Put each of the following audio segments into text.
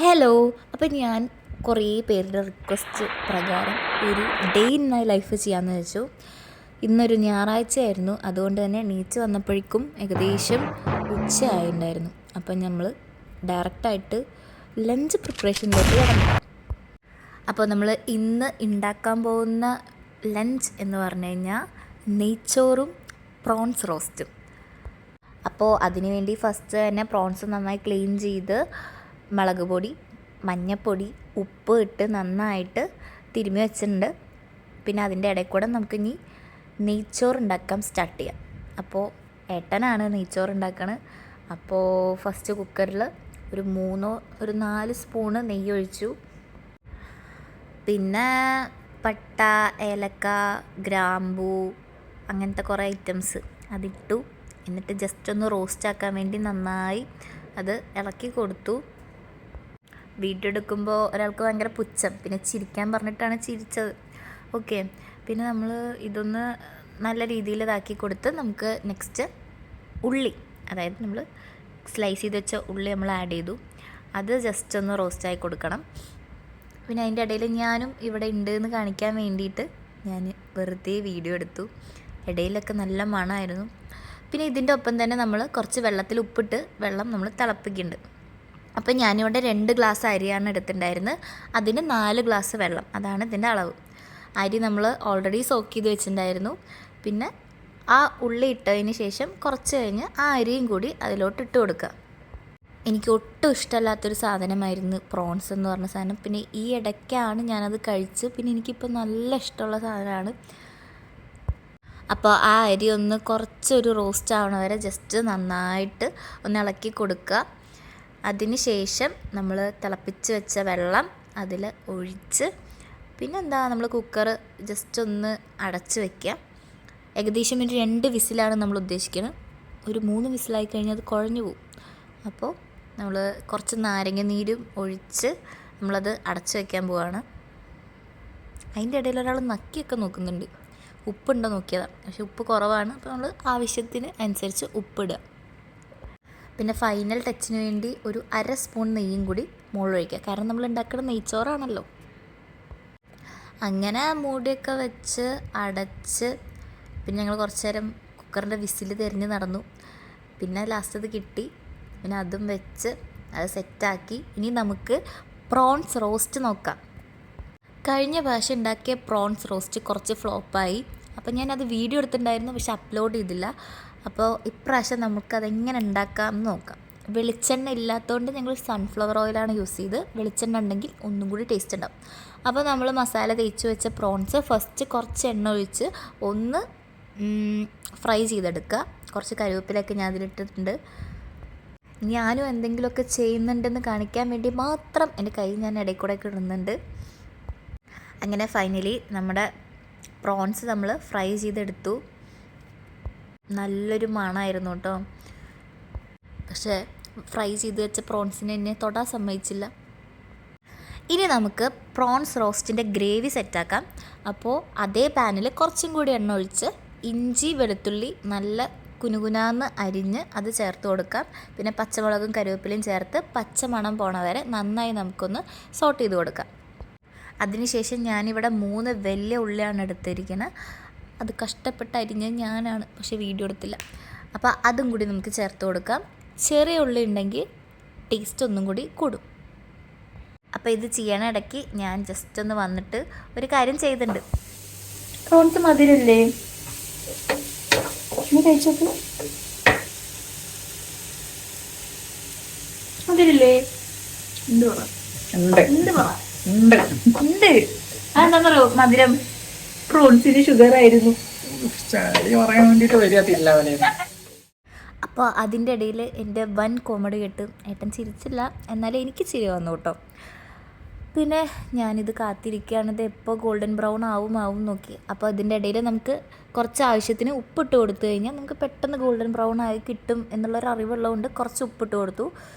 Hello. അപ്പം ഞാൻ കുറേ പേരുടെ റിക്വസ്റ്റ് പ്രകാരം ഒരു ഡേ ഇൻ മൈ ലൈഫ് ചെയ്യാമെന്ന് വെച്ചു. ഇന്നൊരു ഞായറാഴ്ചയായിരുന്നു, അതുകൊണ്ട് തന്നെ എണീച്ച് വന്നപ്പോഴേക്കും ഏകദേശം ഉച്ചയായിട്ടുണ്ടായിരുന്നു. അപ്പം നമ്മൾ ഡയറക്റ്റായിട്ട് ലഞ്ച് പ്രിപ്പറേഷനിലേക്ക് കടന്നു. അപ്പോൾ നമ്മൾ ഇന്ന് ഉണ്ടാക്കാൻ പോകുന്ന ലഞ്ച് എന്ന് പറഞ്ഞു കഴിഞ്ഞാൽ നെയ്ച്ചോറും പ്രോൺസ് റോസ്റ്റും. അപ്പോൾ അതിനുവേണ്ടി ഫസ്റ്റ് തന്നെ പ്രോൺസ് നന്നായി ക്ലീൻ ചെയ്ത് മുളക് പൊടി, മഞ്ഞൾപ്പൊടി, ഉപ്പ് ഇട്ട് നന്നായിട്ട് തിരുമ്മി വെച്ചിട്ടുണ്ട്. പിന്നെ അതിൻ്റെ ഇടയിൽ കൂടെ നമുക്കിനി നെയ്ച്ചോറ് ഉണ്ടാക്കാൻ സ്റ്റാർട്ട് ചെയ്യാം. അപ്പോൾ ഏട്ടനാണ് നെയ്ച്ചോറ് ഉണ്ടാക്കണത്. അപ്പോൾ ഫസ്റ്റ് കുക്കറിൽ ഒരു 4 സ്പൂണ് നെയ്യ് ഒഴിച്ചു. പിന്നെ പട്ട, ഏലക്ക, ഗ്രാമ്പൂ അങ്ങനത്തെ കുറേ ഐറ്റംസ് അതിട്ടു. എന്നിട്ട് ജസ്റ്റ് ഒന്ന് റോസ്റ്റ് ആക്കാൻ വേണ്ടി നന്നായി അത് ഇളക്കി കൊടുത്തു. വീഡിയോ എടുക്കുമ്പോൾ ഒരാൾക്ക് ഭയങ്കര പുച്ഛം, പിന്നെ ചിരിക്കാൻ പറഞ്ഞിട്ടാണ് ചിരിച്ചത്. ഓക്കെ, പിന്നെ നമ്മൾ ഇതൊന്ന് നല്ല രീതിയിൽ ഇതാക്കി കൊടുത്ത് നമുക്ക് നെക്സ്റ്റ് ഉള്ളി, അതായത് നമ്മൾ സ്ലൈസ് ചെയ്ത് വെച്ച ഉള്ളി നമ്മൾ ആഡ് ചെയ്തു. അത് ജസ്റ്റ് ഒന്ന് റോസ്റ്റായി കൊടുക്കണം. പിന്നെ അതിൻ്റെ ഇടയിൽ ഞാനും ഇവിടെ ഉണ്ട് എന്ന് കാണിക്കാൻ വേണ്ടിയിട്ട് ഞാൻ വെറുതെ വീഡിയോ എടുത്തു. ഇടയിലൊക്കെ നല്ല മണമായിരുന്നു. പിന്നെ ഇതിൻ്റെ ഒപ്പം തന്നെ നമ്മൾ കുറച്ച് വെള്ളത്തിൽ ഉപ്പിട്ട് വെള്ളം നമ്മൾ തിളപ്പിക്കുന്നുണ്ട്. അപ്പം ഞാനിവിടെ 2 ഗ്ലാസ് അരിയാണ് എടുത്തിട്ടുണ്ടായിരുന്നത്. അതിന് 4 ഗ്ലാസ് വെള്ളം, അതാണ് ഇതിൻ്റെ അളവ്. അരി നമ്മൾ ഓൾറെഡി സോക്ക് ചെയ്ത് വെച്ചിട്ടുണ്ടായിരുന്നു. പിന്നെ ആ ഉള്ളി ഇട്ടതിന് ശേഷം കുറച്ച് കഴിഞ്ഞ് ആ അരിയും കൂടി അതിലോട്ട് ഇട്ട് കൊടുക്കുക. എനിക്ക് ഒട്ടും ഇഷ്ടമല്ലാത്തൊരു സാധനമായിരുന്നു പ്രോൺസ് എന്ന് പറഞ്ഞ സാധനം. പിന്നെ ഈ ഇടയ്ക്കാണ് ഞാനത് കഴിച്ച്, പിന്നെ എനിക്കിപ്പോൾ നല്ല ഇഷ്ടമുള്ള സാധനമാണ്. അപ്പോൾ ആ അരി ഒന്ന് കുറച്ചൊരു റോസ്റ്റ് ആവണ വരെ ജസ്റ്റ് നന്നായിട്ട് ഒന്ന് ഇളക്കി കൊടുക്കുക. അതിന് ശേഷം നമ്മൾ തിളപ്പിച്ച് വെച്ച വെള്ളം അതിൽ ഒഴിച്ച് പിന്നെന്താ നമ്മൾ കുക്കർ ജസ്റ്റ് ഒന്ന് അടച്ച് വയ്ക്കുക. ഏകദേശം ഒരു 2 വിസിലാണ് നമ്മൾ ഉദ്ദേശിക്കുന്നത്. ഒരു 3 വിസിലായി കഴിഞ്ഞാൽ അത് കുഴഞ്ഞു പോകും. അപ്പോൾ നമ്മൾ കുറച്ച് നാരങ്ങ നീരും ഒഴിച്ച് നമ്മളത് അടച്ച് വയ്ക്കാൻ പോവുകയാണ്. അതിൻ്റെ ഇടയിൽ ഒരാൾ നക്കിയൊക്കെ നോക്കുന്നുണ്ട്, ഉപ്പുണ്ടോ നോക്കിയതാണ്. പക്ഷേ ഉപ്പ് കുറവാണ്. അപ്പോൾ നമ്മൾ ആവശ്യത്തിന് അനുസരിച്ച് ഉപ്പിടുക. പിന്നെ ഫൈനൽ ടച്ചിന് വേണ്ടി ഒരു 1/2 സ്പൂൺ നെയ്യും കൂടി മുകളിലൊഴിക്കുക, കാരണം നമ്മൾ ഉണ്ടാക്കുന്ന നെയ്ച്ചോറാണല്ലോ. അങ്ങനെ മൂടിയൊക്കെ വെച്ച് അടച്ച് പിന്നെ ഞങ്ങൾ കുറച്ച് നേരം കുക്കറിൻ്റെ വിസിൽ തിരിഞ്ഞ് നടന്നു. പിന്നെ ലാസ്റ്റ് അത് കിട്ടി. പിന്നെ അതും വെച്ച് അത് സെറ്റാക്കി. ഇനി നമുക്ക് പ്രോൺസ് റോസ്റ്റ് നോക്കാം. കഴിഞ്ഞ പ്രാവശ്യം ഉണ്ടാക്കിയ പ്രോൺസ് റോസ്റ്റ് കുറച്ച് ഫ്ലോപ്പായി. അപ്പോൾ ഞാനത് വീഡിയോ എടുത്തിട്ടുണ്ടായിരുന്നു, പക്ഷെ അപ്ലോഡ് ചെയ്തില്ല. അപ്പോൾ ഇപ്രാവശ്യം നമുക്കതെങ്ങനെ ഉണ്ടാക്കാമെന്ന് നോക്കാം. വെളിച്ചെണ്ണ ഇല്ലാത്തതുകൊണ്ട് ഞങ്ങൾ സൺഫ്ലവർ ഓയിലാണ് യൂസ് ചെയ്ത്. വെളിച്ചെണ്ണ ഉണ്ടെങ്കിൽ ഒന്നും കൂടി ടേസ്റ്റ് ഉണ്ടാവും. അപ്പോൾ നമ്മൾ മസാല തേച്ച് വെച്ച പ്രോൺസ് ഫസ്റ്റ് കുറച്ച് എണ്ണ ഒഴിച്ച് ഒന്ന് ഫ്രൈ ചെയ്തെടുക്കുക. കുറച്ച് കറിവേപ്പിലൊക്കെ ഞാൻ അതിലിട്ടിട്ടുണ്ട്. ഞാനും എന്തെങ്കിലുമൊക്കെ ചെയ്യുന്നുണ്ടെന്ന് കാണിക്കാൻ വേണ്ടി മാത്രം എൻ്റെ കൈ ഞാൻ ഇടയിൽ കൂടെ ഒക്കെ ഇടുന്നുണ്ട്. അങ്ങനെ ഫൈനലി നമ്മുടെ പ്രോൺസ് നമ്മൾ ഫ്രൈ ചെയ്തെടുത്തു. നല്ലൊരു മണമായിരുന്നു കേട്ടോ. പക്ഷേ ഫ്രൈ ചെയ്ത് വെച്ച പ്രോൺസിനെ എന്നെ തൊടാൻ സമ്മതിച്ചില്ല. ഇനി നമുക്ക് പ്രോൺസ് റോസ്റ്റിൻ്റെ ഗ്രേവി സെറ്റാക്കാം. അപ്പോൾ അതേ പാനിൽ കുറച്ചും കൂടി എണ്ണ ഒഴിച്ച് ഇഞ്ചി വെളുത്തുള്ളി നല്ല കുനുകുനാന്ന് അരിഞ്ഞ് അത് ചേർത്ത് കൊടുക്കാം. പിന്നെ പച്ചമുളകും കറിവേപ്പിലയും ചേർത്ത് പച്ചമണം പോണ വരെ നന്നായി നമുക്കൊന്ന് സോട്ട് ചെയ്ത് കൊടുക്കാം. അതിനുശേഷം ഞാനിവിടെ 3 വലിയ ഉള്ളിയാണ് എടുത്തിരിക്കുന്നത്. അത് കഷ്ടപ്പെട്ട് അരിഞ്ഞ് ഞാനാണ്, പക്ഷേ വീഡിയോ എടുത്തില്ല. അപ്പോൾ അതും കൂടി നമുക്ക് ചേർത്ത് കൊടുക്കാം. ചെറിയ ഉള്ളി ഉണ്ടെങ്കിൽ ടേസ്റ്റ് ഒന്നും കൂടി കൂടും. അപ്പോൾ ഇത് ചെയ്യണ ഇടയ്ക്ക് ഞാൻ ജസ്റ്റ് ഒന്ന് വന്നിട്ട് ഒരു കാര്യം ചെയ്തിട്ടുണ്ട്. പ്രോൺസ് മധുരല്ലേ? കഴിച്ചോക്ക്. മധുരല്ലേ? അതെന്താന്നറിയോ? മധുരം പ്രോൺസിന് ഷുഗർ ആയിരുന്നു. പറയാൻ വേണ്ടിട്ട് വരികത്തില്ല. അപ്പോൾ അതിൻ്റെ ഇടയിൽ എൻ്റെ വൻ കോമഡി കേട്ട് ഏട്ടൻ ചിരിച്ചില്ല, എന്നാലും എനിക്ക് ചിരി വന്നു കേട്ടോ. പിന്നെ ഞാനിത് കാത്തിരിക്കുകയാണ്, ഇത് എപ്പോൾ ഗോൾഡൻ ബ്രൗൺ ആവും നോക്കി. അപ്പോൾ അതിൻ്റെ ഇടയിൽ നമുക്ക് കുറച്ച് ആവശ്യത്തിന് ഉപ്പിട്ട് കൊടുത്തു കഴിഞ്ഞാൽ നമുക്ക് പെട്ടെന്ന് ഗോൾഡൻ ബ്രൗൺ ആയി കിട്ടും എന്നുള്ളൊരു അറിവുള്ളതുകൊണ്ട് കുറച്ച് ഉപ്പിട്ട് കൊടുത്തു.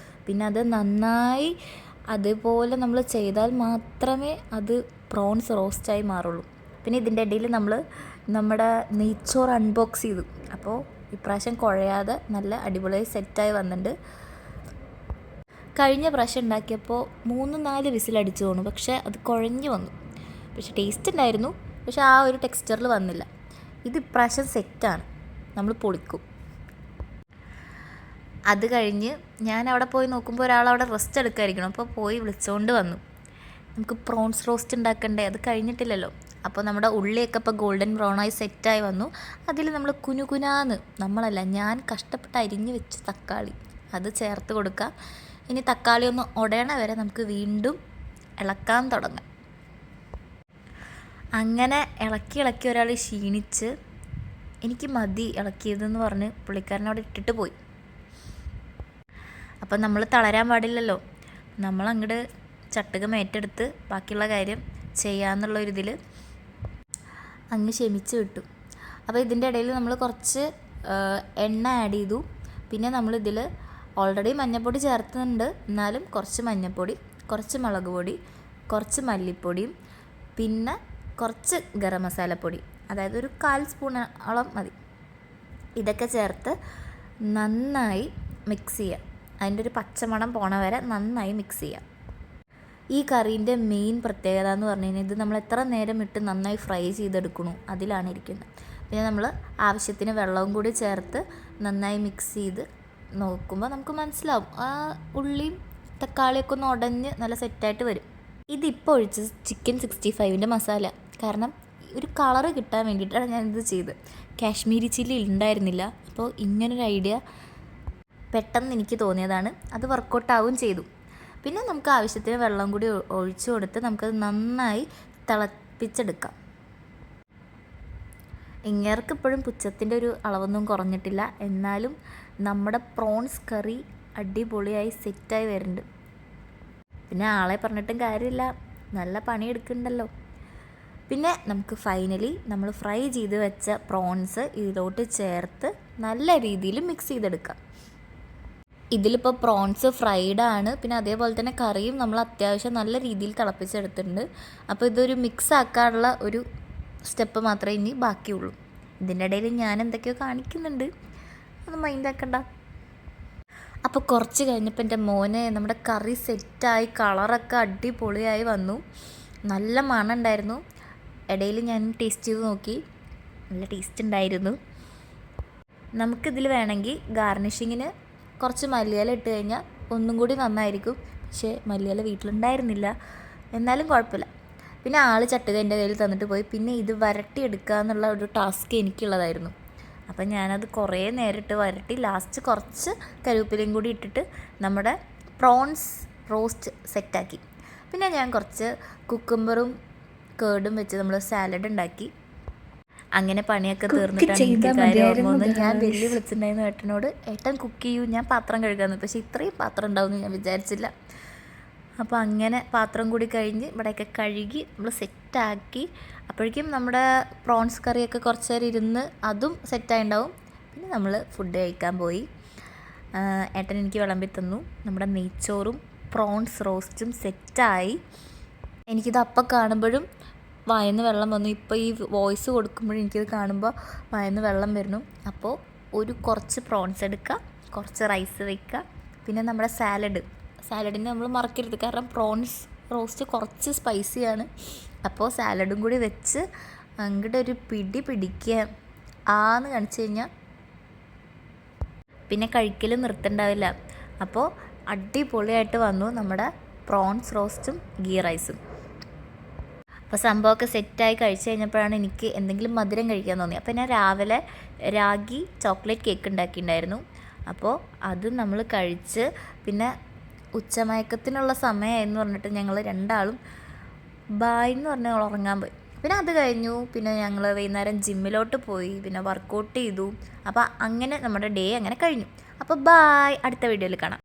പിന്നെ അത് നന്നായി അതുപോലെ നമ്മൾ ചെയ്താൽ മാത്രമേ അത് പ്രോൺസ് റോസ്റ്റായി മാറുള്ളൂ. പിന്നെ ഇതിൻ്റെ ഇടയിൽ നമ്മൾ നമ്മുടെ നെയ്ച്ചോറ് അൺബോക്സ് ചെയ്തു. അപ്പോൾ ഇപ്രാവശ്യം കുഴയാതെ നല്ല അടിപൊളിയായി സെറ്റായി വന്നിട്ടുണ്ട്. കഴിഞ്ഞ പ്രാവശ്യം ഉണ്ടാക്കിയപ്പോൾ 3-4 വിസിലടിച്ചു തോന്നുന്നു, പക്ഷേ അത് കുഴഞ്ഞു വന്നു. പക്ഷെ ടേസ്റ്റ് ഉണ്ടായിരുന്നു, പക്ഷെ ആ ഒരു ടെക്സ്ചറിൽ വന്നില്ല. ഇത് ഇപ്രാവശ്യം സെറ്റാണ്, നമ്മൾ പൊളിക്കും. അത് കഴിഞ്ഞ് ഞാൻ അവിടെ പോയി നോക്കുമ്പോൾ ഒരാളവിടെ റെസ്റ്റ് എടുക്കാതിരിക്കണം. അപ്പോൾ പോയി വിളിച്ചുകൊണ്ട് വന്നു. നമുക്ക് പ്രോൺസ് റോസ്റ്റ് ഉണ്ടാക്കണ്ടേ, അത് കഴിഞ്ഞിട്ടില്ലല്ലോ. അപ്പോൾ നമ്മുടെ ഉള്ളിയൊക്കെ ഇപ്പോൾ ഗോൾഡൻ ബ്രൗണായി സെറ്റായി വന്നു. അതിൽ നമ്മൾ കുനുകുനാന്ന്, നമ്മളല്ല ഞാൻ കഷ്ടപ്പെട്ട് അരിഞ്ഞ് വെച്ച് തക്കാളി അത് ചേർത്ത് കൊടുക്കുക. ഇനി തക്കാളി ഒന്ന് ഉടയണ വരെ നമുക്ക് വീണ്ടും ഇളക്കാൻ തുടങ്ങാം. അങ്ങനെ ഇളക്കി ഇളക്കി ഒരാൾ ക്ഷീണിച്ച് എനിക്ക് മതി ഇളക്കിയതെന്ന് പറഞ്ഞ് പുള്ളിക്കാരൻ അവിടെ ഇട്ടിട്ട് പോയി. അപ്പം നമ്മൾ തളരാൻ പാടില്ലല്ലോ, നമ്മളങ്ങോട്ട് ചട്ടുകം ഏറ്റെടുത്ത് ബാക്കിയുള്ള കാര്യം ചെയ്യാമെന്നുള്ളൊരിതിൽ അങ്ങ് ക്ഷമിച്ച് വിട്ടു. അപ്പോൾ ഇതിൻ്റെ ഇടയിൽ നമ്മൾ കുറച്ച് എണ്ണ ആഡ് ചെയ്തു. പിന്നെ നമ്മളിതിൽ ഓൾറെഡി മഞ്ഞൾപ്പൊടി ചേർത്തുന്നുണ്ട്, എന്നാലും കുറച്ച് മഞ്ഞൾപ്പൊടി, കുറച്ച് മുളക് പൊടി, കുറച്ച് മല്ലിപ്പൊടിയും പിന്നെ കുറച്ച് ഗരം മസാലപ്പൊടി, അതായത് ഒരു 1/4 സ്പൂണോളം മതി. ഇതൊക്കെ ചേർത്ത് നന്നായി മിക്സ് ചെയ്യാം. അതിൻ്റെ ഒരു പച്ചമണം പോണ വരെ നന്നായി മിക്സ് ചെയ്യാം. ഈ കറീൻ്റെ മെയിൻ പ്രത്യേകത എന്ന് പറഞ്ഞു കഴിഞ്ഞാൽ ഇത് നമ്മൾ എത്ര നേരം ഇട്ട് നന്നായി ഫ്രൈ ചെയ്തെടുക്കണു അതിലാണ് ഇരിക്കുന്നത്. പിന്നെ നമ്മൾ ആവശ്യത്തിന് വെള്ളവും കൂടി ചേർത്ത് നന്നായി മിക്സ് ചെയ്ത് നോക്കുമ്പോൾ നമുക്ക് മനസ്സിലാവും ആ ഉള്ളിയും തക്കാളിയൊക്കെ ഒന്ന് ഉടഞ്ഞ് നല്ല സെറ്റായിട്ട് വരും. ഇതിപ്പോൾ ഒഴിച്ച് ചിക്കൻ 65ൻ്റെ മസാല, കാരണം ഒരു കളറ് കിട്ടാൻ വേണ്ടിയിട്ടാണ് ഞാനിത് ചെയ്ത്. കാശ്മീരി ചില്ലി ഉണ്ടായിരുന്നില്ല, അപ്പോൾ ഇങ്ങനൊരു ഐഡിയ പെട്ടെന്ന് എനിക്ക് തോന്നിയതാണ്. അത് വർക്കൗട്ടാവും ചെയ്തു. പിന്നെ നമുക്ക് ആവശ്യത്തിന് വെള്ളം കൂടി ഒഴിച്ചു കൊടുത്ത് നമുക്കത് നന്നായി തിളപ്പിച്ചെടുക്കാം. ഇങ്ങേർക്ക് ഇപ്പോഴും പുച്ഛത്തിൻ്റെ ഒരു അളവൊന്നും കുറഞ്ഞിട്ടില്ല, എന്നാലും നമ്മുടെ പ്രോൺസ് കറി അടിപൊളിയായി സെറ്റായി വരുന്നുണ്ട്. പിന്നെ ആളെ പറഞ്ഞിട്ടും കാര്യമില്ല, നല്ല പണിയെടുക്കുന്നുണ്ടല്ലോ. പിന്നെ നമുക്ക് ഫൈനലി നമ്മൾ ഫ്രൈ ചെയ്ത് വെച്ച പ്രോൺസ് ഇതിലോട്ട് ചേർത്ത് നല്ല രീതിയിൽ മിക്സ് ചെയ്തെടുക്കാം. ഇതിലിപ്പോൾ പ്രോൺസ് ഫ്രൈഡാണ്, പിന്നെ അതേപോലെ തന്നെ കറിയും നമ്മൾ അത്യാവശ്യം നല്ല രീതിയിൽ തിളപ്പിച്ചെടുത്തിട്ടുണ്ട്. അപ്പോൾ ഇതൊരു മിക്സ് ആക്കാനുള്ള ഒരു സ്റ്റെപ്പ് മാത്രമേ ഇനി ബാക്കിയുള്ളൂ. ഇതിൻ്റെ ഇടയിൽ ഞാൻ എന്തൊക്കെയോ കാണിക്കുന്നുണ്ട്, അത് മൈൻഡാക്കണ്ട. അപ്പോൾ കുറച്ച് കഴിഞ്ഞപ്പോൾ എൻ്റെ മോനെ നമ്മുടെ കറി സെറ്റായി, കളറൊക്കെ അടിപൊളിയായി വന്നു, നല്ല മണം ഉണ്ടായിരുന്നു. ഇടയിൽ ഞാൻ ടേസ്റ്റ് ചെയ്ത് നോക്കി, നല്ല ടേസ്റ്റ് ഉണ്ടായിരുന്നു. നമുക്കിതിൽ വേണമെങ്കിൽ ഗാർണിഷിങ്ങിന് കുറച്ച് മല്ലിയില ഇട്ട് കഴിഞ്ഞാൽ ഒന്നും കൂടി നന്നായിരിക്കും. പക്ഷേ മല്ലിയില വീട്ടിലുണ്ടായിരുന്നില്ല, എന്നാലും കുഴപ്പമില്ല. പിന്നെ ആൾ ചട്ടുക എൻ്റെ കയ്യിൽ തന്നിട്ട് പോയി. പിന്നെ ഇത് വരട്ടിയെടുക്കുക എന്നുള്ള ഒരു ടാസ്ക് എനിക്കുള്ളതായിരുന്നു. അപ്പം ഞാനത് കുറേ നേരിട്ട് വരട്ടി ലാസ്റ്റ് കുറച്ച് കറിവേപ്പിലയും കൂടി ഇട്ടിട്ട് നമ്മുടെ പ്രോൺസ് റോസ്റ്റ് സെറ്റാക്കി. പിന്നെ ഞാൻ കുറച്ച് കുക്കുംബറും കേർഡും വെച്ച് നമ്മൾ സാലഡ് ഉണ്ടാക്കി. അങ്ങനെ പണിയൊക്കെ തീർന്നിട്ടാണ് എനിക്ക് കാര്യം ഓർമ്മ വന്നത്. ഞാൻ വെല്ലു വിളിച്ചിട്ടുണ്ടായിരുന്നു ഏട്ടനോട്, ഏട്ടൻ കുക്ക് ചെയ്യൂ, ഞാൻ പാത്രം കഴുകാമെന്ന്. പക്ഷേ ഇത്രയും പാത്രം ഉണ്ടാവുമെന്ന് ഞാൻ വിചാരിച്ചില്ല. അപ്പോൾ അങ്ങനെ പാത്രം കൂടി കഴിഞ്ഞ് ഇവിടെയൊക്കെ കഴുകി നമ്മൾ സെറ്റാക്കി. അപ്പോഴേക്കും നമ്മുടെ പ്രോൺസ് കറിയൊക്കെ കുറച്ച് നേരം ഇരുന്ന് അതും സെറ്റായി ഉണ്ടാവും. പിന്നെ നമ്മൾ ഫുഡ് കഴിക്കാൻ പോയി. ഏട്ടൻ എനിക്ക് വിളമ്പി തന്നു. നമ്മുടെ നെയ്ച്ചോറും പ്രോൺസ് റോസ്റ്റും സെറ്റായി. എനിക്കിത് അപ്പം കാണുമ്പോഴും വായന്ന് വെള്ളം വന്നു. ഇപ്പോൾ ഈ വോയിസ് കൊടുക്കുമ്പോഴും എനിക്കിത് കാണുമ്പോൾ വായന്ന് വെള്ളം വരുന്നു. അപ്പോൾ കുറച്ച് പ്രോൺസ് എടുക്കുക, കുറച്ച് റൈസ് വയ്ക്കുക, പിന്നെ നമ്മുടെ സാലഡിന് നമ്മൾ മറക്കരുത്, കാരണം പ്രോൺസ് റോസ്റ്റ് കുറച്ച് സ്പൈസിയാണ്. അപ്പോൾ സാലഡും കൂടി വെച്ച് അങ്ങോട്ട് ഒരു പിടി പിടിക്കുക ആന്ന് കാണിച്ചു കഴിഞ്ഞാൽ പിന്നെ കഴിക്കൽ നിർത്തുണ്ടാവില്ല. അപ്പോൾ അടിപൊളിയായിട്ട് വന്നു നമ്മുടെ പ്രോൺസ് റോസ്റ്റും ഗീ റൈസും. അപ്പോൾ സംഭവമൊക്കെ സെറ്റായി കഴിച്ച് കഴിഞ്ഞപ്പോഴാണ് എനിക്ക് എന്തെങ്കിലും മധുരം കഴിക്കാൻ തോന്നി. അപ്പോൾ ഞാൻ രാവിലെ രാഗി ചോക്ലേറ്റ് കേക്ക് ഉണ്ടാക്കിയിട്ടുണ്ടായിരുന്നു. അപ്പോൾ അത് നമ്മൾ കഴിച്ച് പിന്നെ ഉച്ചമയക്കത്തിനുള്ള സമയമായെന്ന് പറഞ്ഞിട്ട് ഞങ്ങൾ രണ്ടാളും ബായ് എന്ന് പറഞ്ഞ് ഉറങ്ങാൻ പോയി. പിന്നെ അത് കഴിഞ്ഞു. പിന്നെ ഞങ്ങൾ വൈകുന്നേരം ജിമ്മിലോട്ട് പോയി, പിന്നെ വർക്കൗട്ട് ചെയ്തു. അപ്പോൾ അങ്ങനെ നമ്മുടെ ഡേ അങ്ങനെ കഴിഞ്ഞു. അപ്പോൾ ബായ്, അടുത്ത വീഡിയോയിൽ കാണാം.